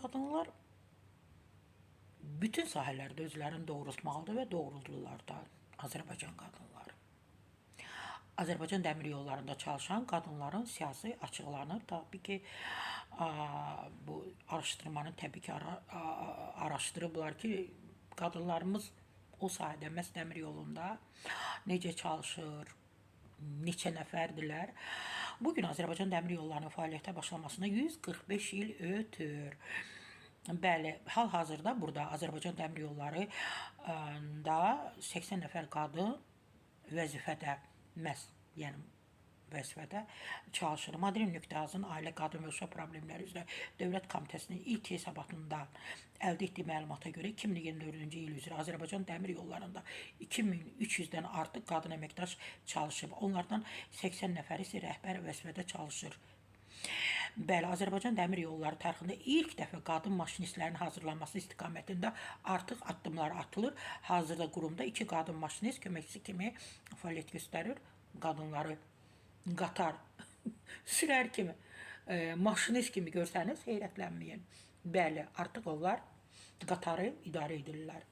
qadınlar bütün sahələrdə özlərini doğrultmalıdır və doğruldurlar da Azərbaycan qadınları. Azərbaycan dəmir yollarında çalışan qadınların siyasi açıqlanır. Tabii ki, bu araşdırmanı təbii ki araşdırıblar ki, qadınlarımız o sahədə məhz dəmir yolunda necə çalışır, neçə nəfərdirlər. Bugün Azərbaycan dəmir yollarının fəaliyyətə başlamasına 145 il ötür. Bəli, hal-hazırda burada Azərbaycan dəmir yolları da 80 nəfər qadın vəzifədə, məhz, yəni vəzifədə çalışır. Madrim.az-ın Ailə, Qadın və Uşaq Problemləri üzrə Dövlət Komitəsinin ilk hesabatında əldə etdiyi məlumata görə 2024-cü il üzrə Azərbaycan dəmir yollarında 2300-dən artıq qadın əməkdaş çalışıb. Onlardan 80 nəfəri isə rəhbər vəzifədə çalışır. Bəli, Azərbaycan dəmir yolları tarixində ilk dəfə qadın maşinistlərin hazırlanması istiqamətində artıq addımlar atılır. Hazırda qurumda 2 qadın maşinist köməkçisi kimi fəaliyyət göstərir. Qadınları qatar sürər kimi, maşinist kimi görsəniz heyrətlənməyin. Bəli, artıq onlar qatarı idarə edirlər.